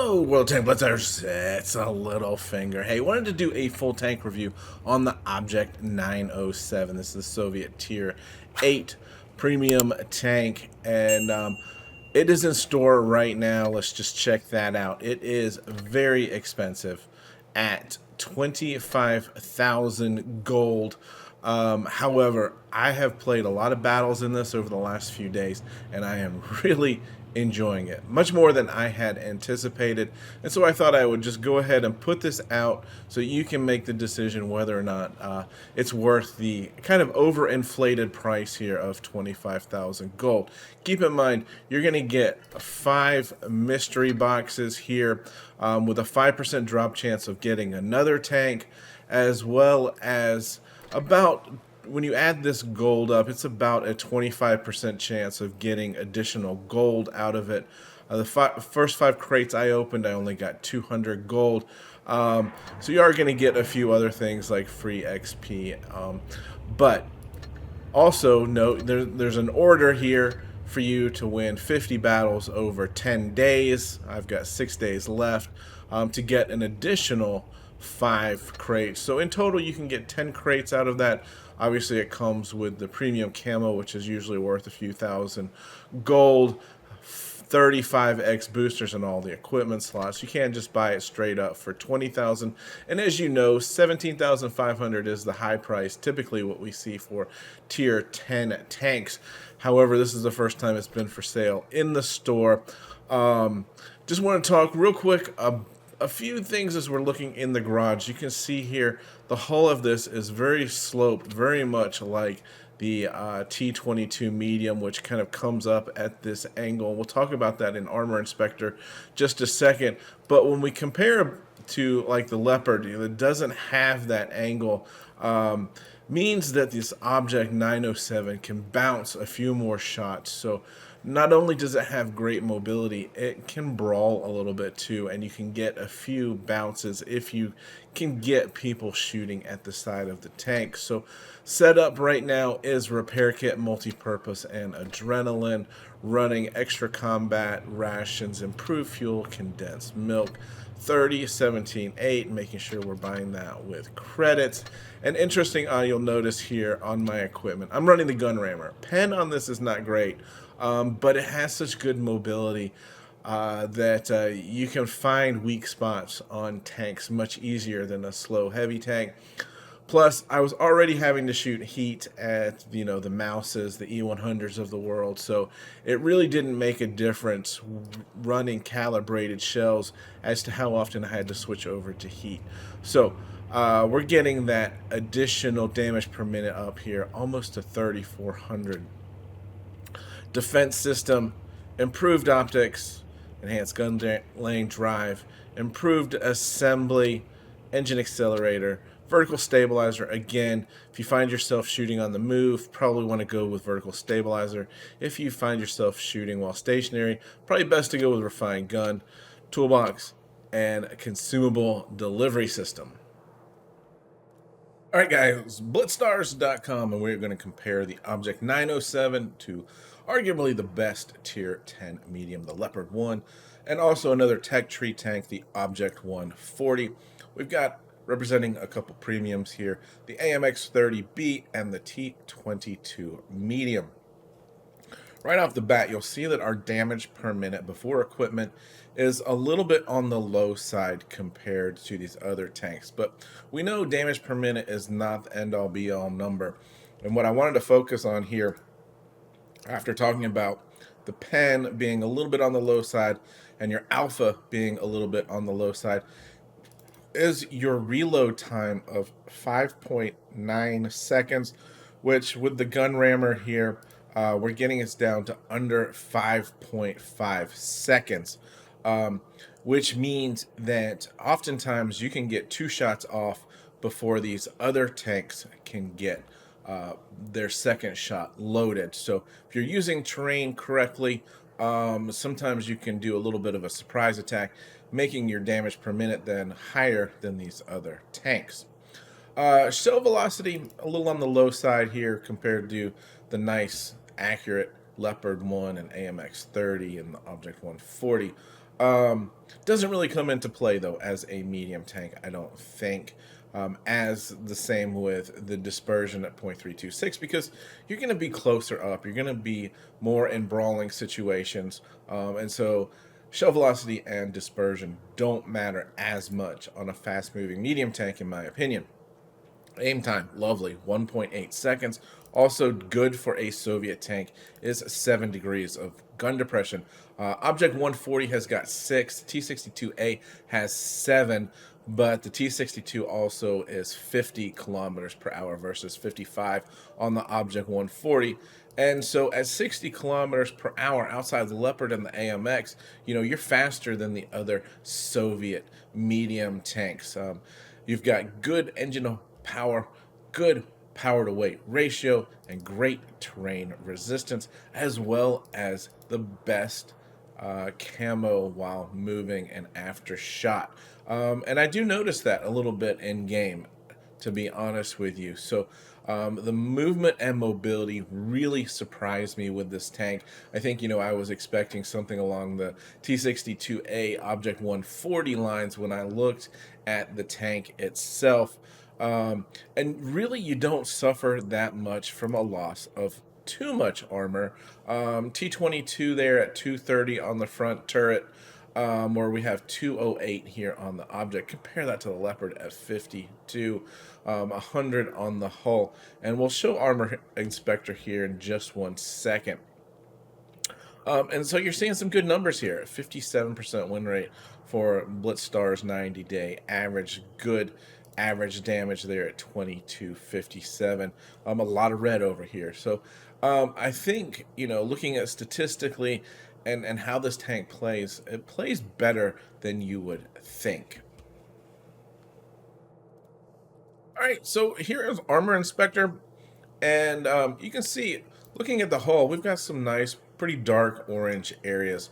Hello, World Tank Blitzers. It's a Littlefinger. Hey, wanted to do a full tank review on the Object 907. This is the Soviet Tier 8 premium tank, and it is in store right now. Let's just check that out. It is very expensive at 25,000 gold. However, I have played a lot of battles in this over the last few days, and I am really enjoying it much more than I had anticipated. And so I thought I would just go ahead and put this out so you can make the decision whether or not it's worth the kind of overinflated price here of 25,000 gold. Keep in mind, you're going to get 5 mystery boxes here with a 5% drop chance of getting another tank, as well as about, when you add this gold up, it's about a 25% chance of getting additional gold out of it. The first 5 crates I opened, I only got 200 gold. So you are going to get a few other things like free XP. But also note, there's an order here for you to win 50 battles over 10 days. I've got 6 days left to get an additional 5 crates. So in total, you can get 10 crates out of that. Obviously, it comes with the premium camo, which is usually worth a few thousand gold, 35x boosters, and all the equipment slots. You can't just buy it straight up for 20,000. And as you know, 17,500 is the high price, typically what we see for tier 10 tanks. However, this is the first time it's been for sale in the store. Just want to talk real quick a few things as we're looking in the garage. You can see here the hull of this is very sloped, very much like the T22 medium, which kind of comes up at this angle. We'll talk about that in Armor Inspector just a second. But when we compare to like the Leopard, it doesn't have that angle. Means that this Object 907 can bounce a few more shots. So not only does it have great mobility, it can brawl a little bit too, and you can get a few bounces if you can get people shooting at the side of the tank. So setup right now is repair kit, multi-purpose, and adrenaline, running extra combat rations, improved fuel, condensed milk, 30, 17, 8, making sure we're buying that with credits. And interesting, you'll notice here on my equipment, I'm running the gun rammer. Pen on this is not great, but it has such good mobility that you can find weak spots on tanks much easier than a slow heavy tank. Plus, I was already having to shoot heat at, the Mouses, the E100s of the world, so it really didn't make a difference running calibrated shells as to how often I had to switch over to heat. So we're getting that additional damage per minute up here, almost to 3,400. Defense system, improved optics, enhanced gun lane drive, improved assembly, engine accelerator, vertical stabilizer. Again, if you find yourself shooting on the move, probably want to go with vertical stabilizer. If you find yourself shooting while stationary, probably best to go with refined gun, toolbox, and a consumable delivery system. Alright guys, blitzstars.com, and we're going to compare the Object 907 to arguably the best tier 10 medium, the Leopard 1, and also another tech tree tank, the Object 140. We've got, representing a couple premiums here, the AMX-30B and the T22 medium. Right off the bat, you'll see that our damage per minute before equipment is a little bit on the low side compared to these other tanks. But we know damage per minute is not the end-all be-all number. And what I wanted to focus on here, after talking about the pen being a little bit on the low side and your alpha being a little bit on the low side, is your reload time of 5.9 seconds, which with the gun rammer here, we're getting us down to under 5.5 seconds, which means that oftentimes you can get 2 shots off before these other tanks can get their second shot loaded. So if you're using terrain correctly, sometimes you can do a little bit of a surprise attack, making your damage per minute then higher than these other tanks. Shell velocity a little on the low side here compared to the nice accurate Leopard 1 and AMX 30 and the Object 140. Doesn't really come into play, though, as a medium tank, I don't think. As the same with the dispersion at 0.326, because you're going to be closer up. You're going to be more in brawling situations. And so shell velocity and dispersion don't matter as much on a fast-moving medium tank, in my opinion. Aim time, lovely, 1.8 seconds. Also good for a Soviet tank is 7 degrees of gun depression. Object 140 has got 6, T-62A has 7, but the T-62 also is 50 kilometers per hour versus 55 on the Object 140. And so at 60 kilometers per hour outside the Leopard and the AMX, you know, you're faster than the other Soviet medium tanks. You've got good engine power, good power to weight ratio, and great terrain resistance, as well as the best camo while moving and after shot. And I do notice that a little bit in game, to be honest with you. So the movement and mobility really surprised me with this tank. I think, you know, I was expecting something along the T-62A Object 140 lines when I looked at the tank itself. And really, you don't suffer that much from a loss of too much armor. T-22 there at 230 on the front turret, where we have 208 here on the Object. Compare that to the Leopard at 52, 100 on the hull. And we'll show Armor Inspector here in just 1 second. And so you're seeing some good numbers here. 57% win rate for Blitzstar's 90-day average. Good average damage there at 2257. A lot of red over here. So I think, you know, looking at statistically and how this tank plays, it plays better than you would think. All right, so here is Armor Inspector, and you can see, looking at the hull, we've got some nice, pretty dark orange areas.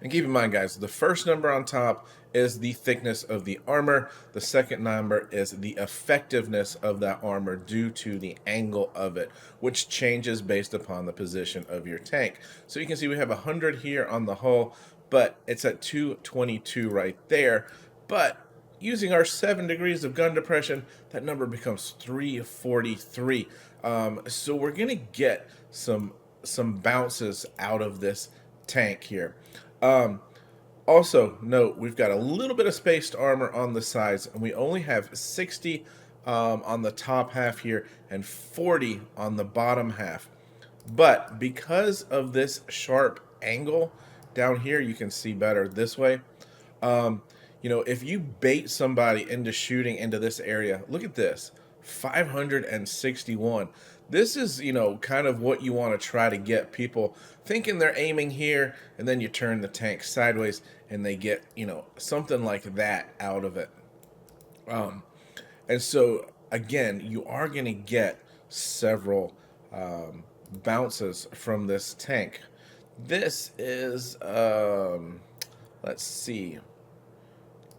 And keep in mind, guys, the first number on top is the thickness of the armor. The second number is the effectiveness of that armor due to the angle of it, which changes based upon the position of your tank. So you can see we have 100 here on the hull, but it's at 222 right there. But using our 7 degrees of gun depression, that number becomes 343. So we're going to get some bounces out of this tank here. Also, note, we've got a little bit of spaced armor on the sides, and we only have 60 on the top half here and 40 on the bottom half. But because of this sharp angle down here, you can see better this way. You know, if you bait somebody into shooting into this area, look at this, 561. This is, you know, kind of what you want to try to get people thinking they're aiming here, and then you turn the tank sideways and they get, you know, something like that out of it. And so, again, you are going to get several bounces from this tank. This is, let's see,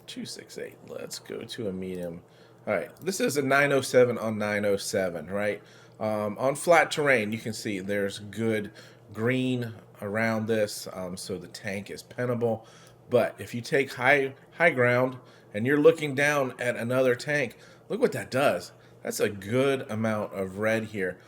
268. Let's go to a medium. All right, this is a 907 on 907, right? On flat terrain, you can see there's good green around this, so the tank is pennable. But if you take high ground and you're looking down at another tank, look what that does. That's a good amount of red here.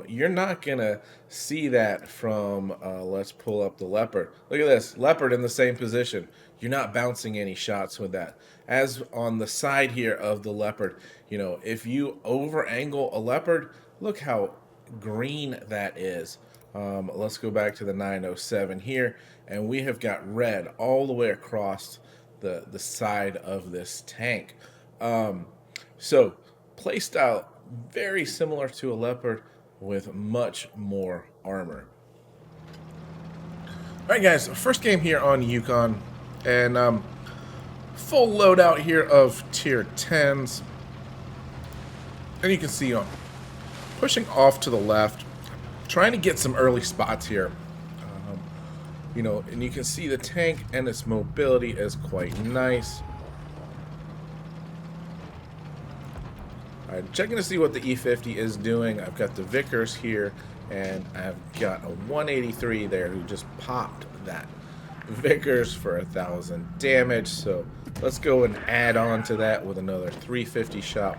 You're not going to see that from, let's pull up the Leopard. Look at this, Leopard in the same position. You're not bouncing any shots with that. As on the side here of the Leopard, you know, if you over angle a Leopard, look how green that is. Let's go back to the 907 here, and we have got red all the way across the side of this tank. So play style very similar to a Leopard with much more armor. All right, guys, first game here on Yukon, and full loadout here of tier 10s. And you can see I'm pushing off to the left, trying to get some early spots here. You know, and you can see the tank and its mobility is quite nice. Alright, checking to see what the E50 is doing. I've got the Vickers here And I've got a 183 there who just popped that Vickers for 1,000 damage. So let's go and add on to that with another 350 shot.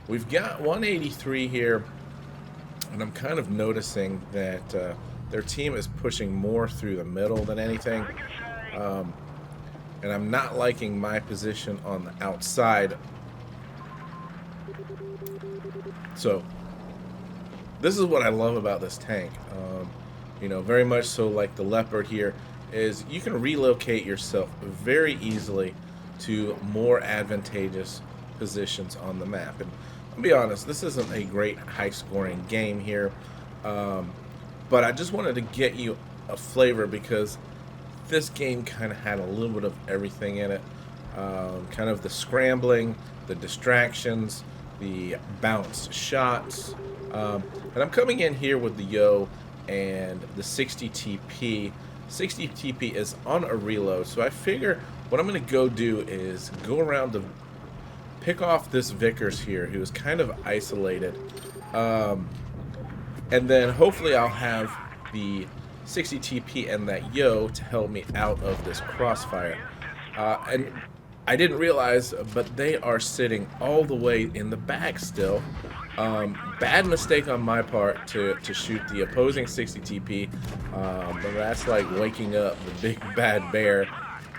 We've got 183 here, and I'm kind of noticing that their team is pushing more through the middle than anything. And I'm not liking my position on the outside. So this is what I love about this tank. You know, very much so like the Leopard here, is you can relocate yourself very easily to more advantageous positions on the map. And I'll be honest, this isn't a great high-scoring game here, but I just wanted to get you a flavor because this game kind of had a little bit of everything in it. Kind of the scrambling, the distractions, the bounced shots. And I'm coming in here with the Yo and the 60 TP. 60 TP is on a reload, so I figure what I'm going to go do is go around to pick off this Vickers here, who is kind of isolated. And then hopefully I'll have the 60 TP and that Yo to help me out of this crossfire. And I didn't realize, but they are sitting all the way in the back still. Bad mistake on my part to shoot the opposing 60 TP. But that's like waking up the big bad bear.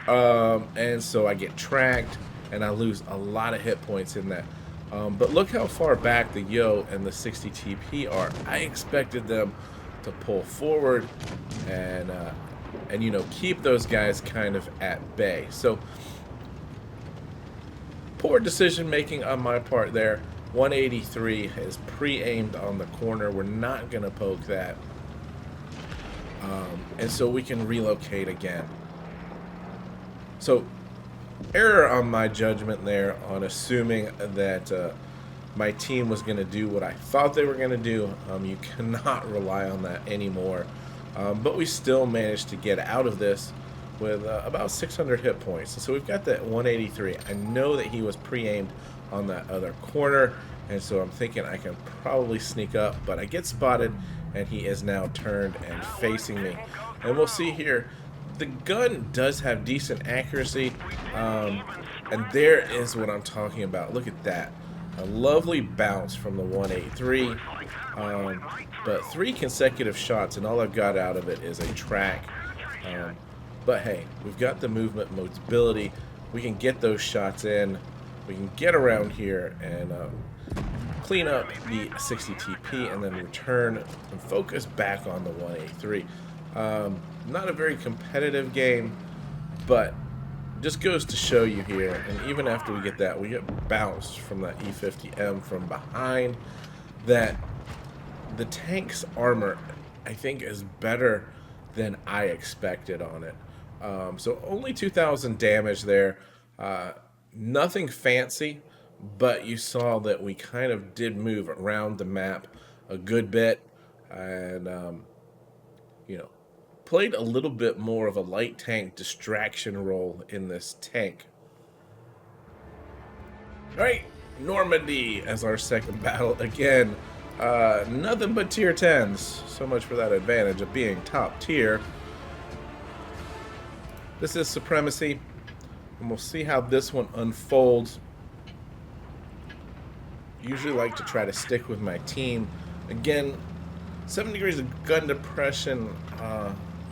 And so I get tracked and I lose a lot of hit points in that. But look how far back the Yo and the 60 TP are. I expected them to pull forward and you know, keep those guys kind of at bay. So poor decision making on my part there. 183 is pre-aimed on the corner. We're not gonna poke that, and so we can relocate again. So error on my judgment there on assuming that my team was going to do what I thought they were going to do. You cannot rely on that anymore. But we still managed to get out of this with about 600 hit points. So we've got that 183. I know that he was pre-aimed on that other corner, and so I'm thinking I can probably sneak up, but I get spotted, and he is now turned and facing me. And we'll see here, the gun does have decent accuracy, and there is what I'm talking about. Look at that. A lovely bounce from the 183, but 3 consecutive shots, and all I've got out of it is a track. But hey, we've got the movement mobility. We can get those shots in. We can get around here and clean up the 60 TP and then return and focus back on the 183. Not a very competitive game, but just goes to show you here, and even after we get that, we get bounced from that E50M from behind, that the tank's armor, I think, is better than I expected on it. So only 2,000 damage there. Nothing fancy, but you saw that we kind of did move around the map a good bit, and you know, played a little bit more of a light tank distraction role in this tank. Alright, Normandy as our second battle. Again, nothing but tier 10s. So much for that advantage of being top tier. This is Supremacy, and we'll see how this one unfolds. Usually like to try to stick with my team. Again, 7 degrees of gun depression,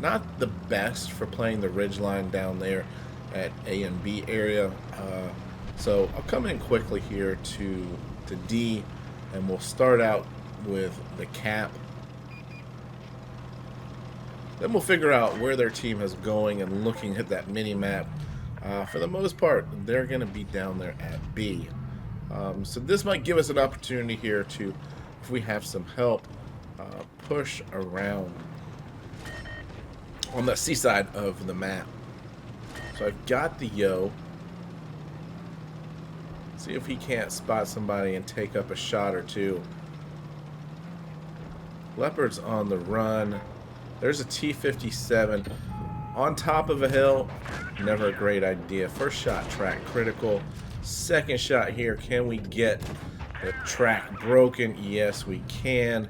not the best for playing the ridgeline down there at A and B area. So I'll come in quickly here to D, and we'll start out with the cap. Then we'll figure out where their team is going, and looking at that mini map. For the most part, they're going to be down there at B. So this might give us an opportunity here to, if we have some help, push around on the C side of the map. So I've got the Yo. See if he can't spot somebody and take up a shot or two. Leopard's on the run. There's a T-57 on top of a hill. Never a great idea. First shot, track critical. Second shot here, can we get the track broken? Yes, we can.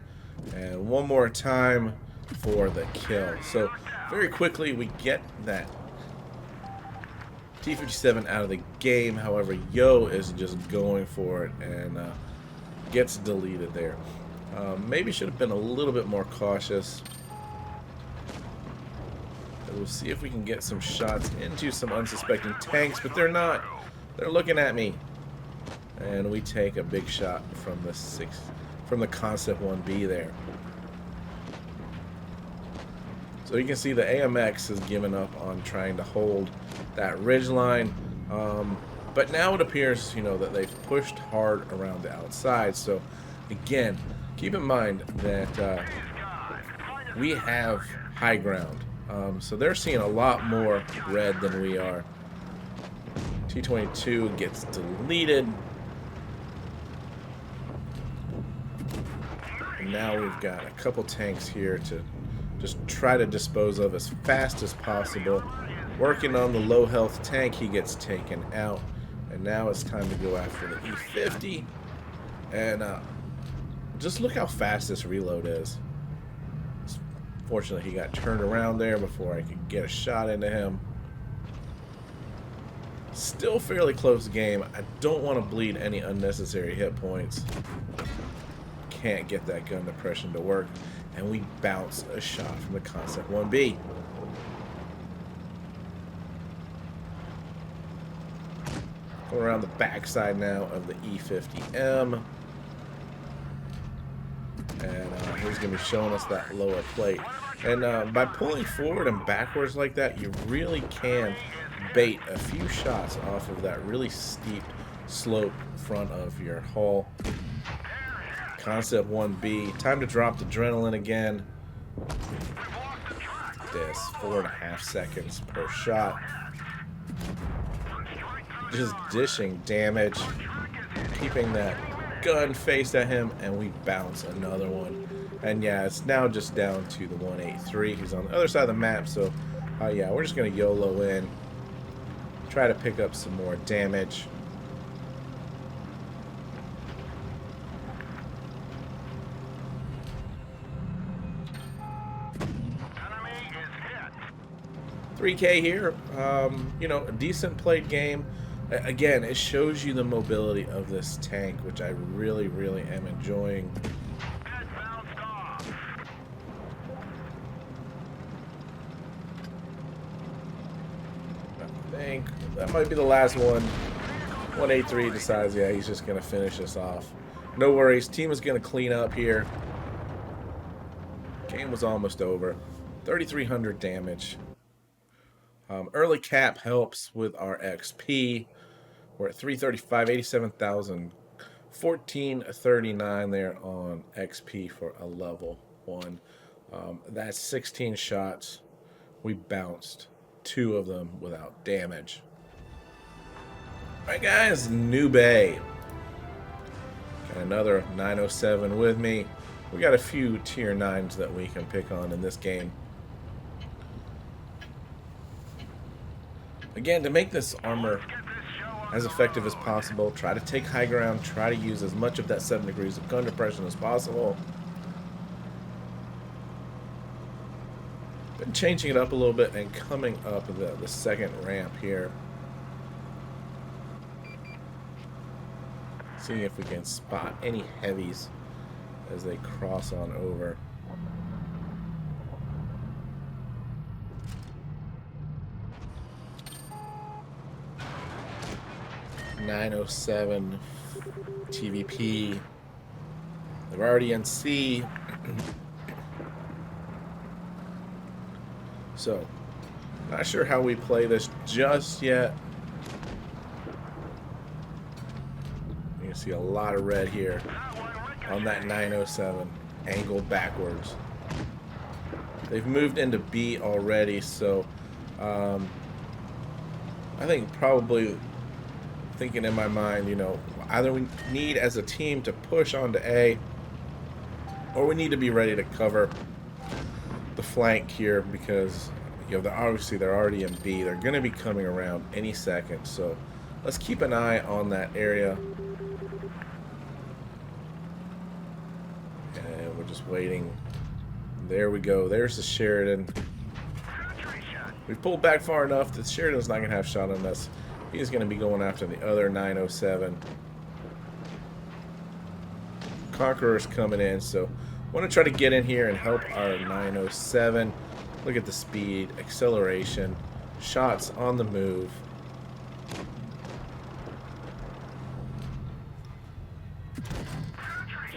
And one more time for the kill. So very quickly we get that T-57 out of the game. However, Yo is just going for it and gets deleted there. Maybe should have been a little bit more cautious. We'll see if we can get some shots into some unsuspecting tanks, but they're not. They're looking at me. And we take a big shot from the Concept 1B there. So you can see the AMX has given up on trying to hold that ridge line. But now it appears, you know, that they've pushed hard around the outside. So again, keep in mind that we have high ground. So they're seeing a lot more red than we are. T-22 gets deleted. And now we've got a couple tanks here to just try to dispose of as fast as possible. Working on the low health tank, he gets taken out. And now it's time to go after the E-50. And just look how fast this reload is. Fortunately, he got turned around there before I could get a shot into him. Still fairly close game. I don't want to bleed any unnecessary hit points. Can't get that gun depression to work. And we bounce a shot from the Concept 1B. Going around the backside now of the E-50M. And he's going to be showing us that lower plate. And by pulling forward and backwards like that, you really can bait a few shots off of that really steep slope front of your hull. Concept 1B. Time to drop the adrenaline again. This 4.5 seconds per shot. Just dishing damage. Keeping that gun faced at him, and we bounce another one. And yeah, it's now just down to the 183. He's on the other side of the map, so yeah, we're just gonna YOLO in, try to pick up some more damage. Enemy is hit. 3K here, you know, a decent played game. Again, it shows you the mobility of this tank, which I really, really am enjoying. I think that might be the last one. 183 decides, yeah, he's just going to finish us off. No worries. Team is going to clean up here. Game was almost over. 3,300 damage. Early cap helps with our XP. We're at 335, 87,000, 1439 there on XP for a level 1. That's 16 shots. We bounced 2 of them without damage. Alright guys, New Bay. Got another 907 with me. We got a few tier 9s that we can pick on in this game. Again, to make this armor as effective as possible, try to take high ground, try to use as much of that 7 degrees of gun depression as possible. Been changing it up a little bit and coming up the second ramp here. Seeing if we can spot any heavies as they cross on over. .907 TVP. They're already in C. So, not sure how we play this just yet. You can see a lot of red here on that 907, angled backwards. They've moved into B already, so I think probably thinking in my mind, you know, either we need as a team to push onto A, or we need to be ready to cover the flank here because, you know, obviously they're already in B. They're going to be coming around any second, so let's keep an eye on that area. And we'll just waiting. There we go. There's the Sheridan. We've pulled back far enough that Sheridan's not going to have shot on us. He's going to be going after the other 907. Conqueror's coming in, so I want to try to get in here and help our 907. Look at the speed, acceleration, shots on the move.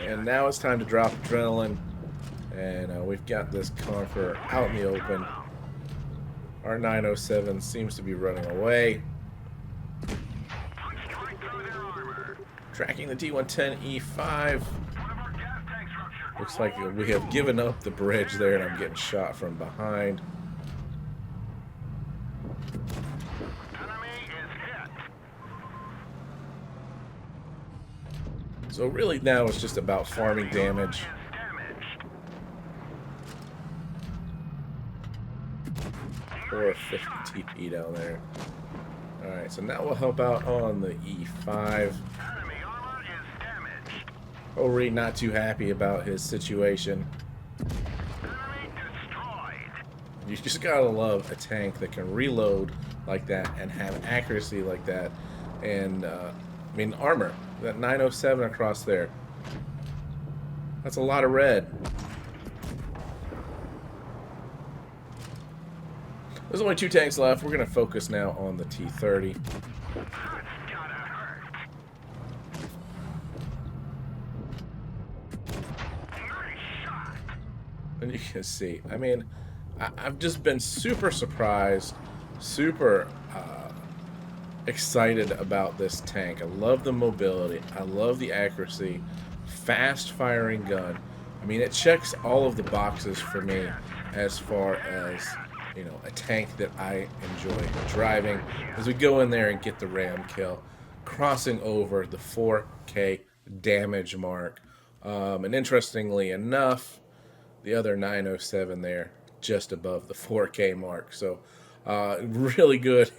And now it's time to drop adrenaline. And we've got this Conqueror out in the open. Our 907 seems to be running away. Tracking the T-110E5. Looks like we have given up the bridge there, and I'm getting shot from behind. So really now it's just about farming damage. Or 50 TP down there. Alright, so now we'll help out on the E5. Already not too happy about his situation. You just gotta love a tank that can reload like that and have accuracy like that. And, I mean, armor. That 907 across there. That's a lot of red. There's only 2 tanks left. We're going to focus now on the T-30. And you can see, I mean, I've just been super surprised, super excited about this tank. I love the mobility. I love the accuracy. Fast firing gun. I mean, it checks all of the boxes for me as far as, you know, a tank that I enjoy driving as we go in there and get the ram kill, crossing over the 4K damage mark. And interestingly enough, the other 907 there just above the 4K mark. So really good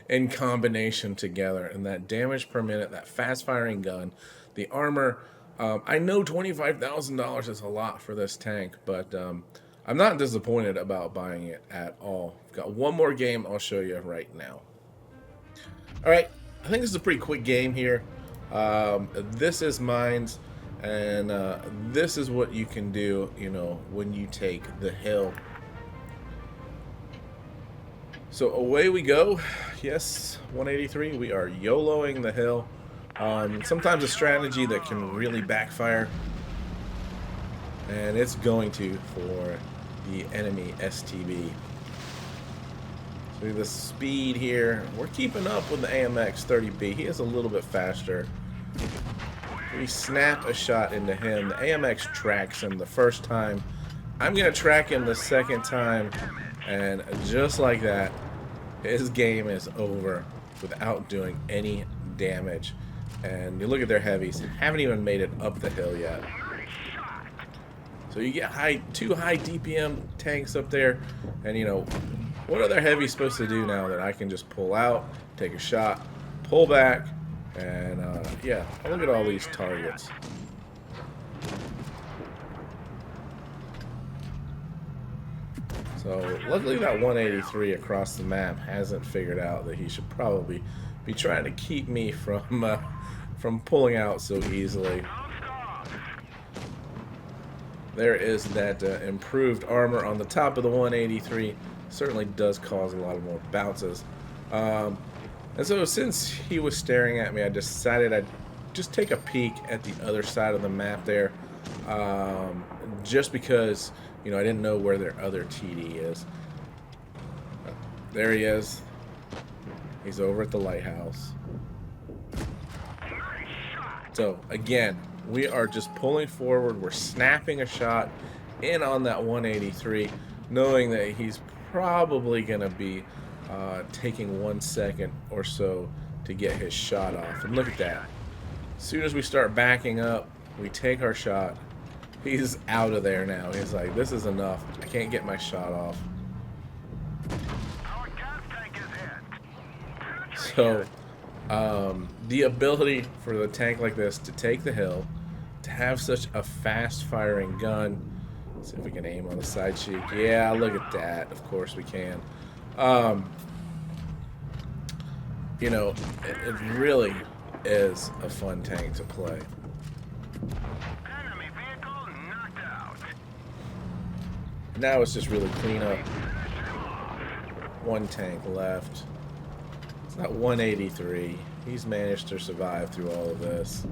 in combination together. And that damage per minute, that fast firing gun, the armor. I know $25,000 is a lot for this tank, but I'm not disappointed about buying it at all. I've got one more game I'll show you right now. Alright, I think this is a pretty quick game here. This is mines, and this is what you can do, you know, when you take the hill. So away we go. Yes, 183, we are YOLOing the hill. Sometimes a strategy that can really backfire. And it's going to for the enemy STB. So the speed here, we're keeping up with the AMX 30B. He is a little bit faster. We snap a shot into him. The AMX tracks him the first time. I'm going to track him the second time. And just like that, his game is over without doing any damage. And you look at their heavies, haven't even made it up the hill yet. So you get two high DPM tanks up there, and you know, what are their heavies supposed to do now that I can just pull out, take a shot, pull back, and yeah, look at all these targets. So luckily that 183 across the map hasn't figured out that he should probably be trying to keep me from pulling out so easily. There is that improved armor on the top of the 183. Certainly does cause a lot of more bounces. And so since he was staring at me, I decided I'd just take a peek at the other side of the map there. Just because, you know, I didn't know where their other TD is. There he is. He's over at the lighthouse. So again, we are just pulling forward. We're snapping a shot in on that 183, knowing that he's probably going to be taking 1 second or so to get his shot off. And look at that. As soon as we start backing up, we take our shot. He's out of there now. He's like, this is enough. I can't get my shot off. So the ability for the tank like this to take the hill, to have such a fast firing gun, See if we can aim on the side cheek. Yeah, look at that. Of course we can. You know, it really is a fun tank to play. Enemy vehicle knocked out. Now it's just really clean up. One tank left. It's not 183. He's managed to survive through all of this.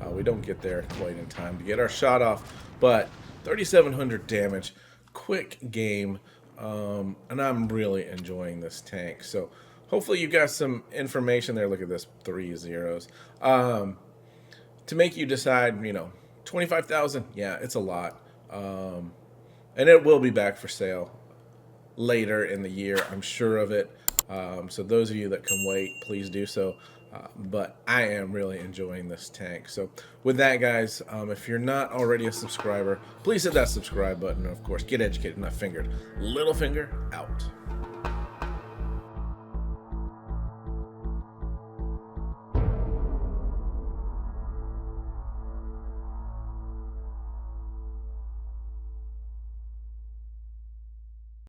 We don't get there quite in time to get our shot off, but 3,700 damage. Quick game, and I'm really enjoying this tank. So hopefully you got some information there. Look at this, 3 zeros. To make you decide, you know, 25,000. Yeah, it's a lot. And it will be back for sale later in the year. I'm sure of it. So those of you that can wait, please do so. But I am really enjoying this tank. So with that, guys, if you're not already a subscriber, please hit that subscribe button. And of course, get educated, not fingered. Littlefinger out.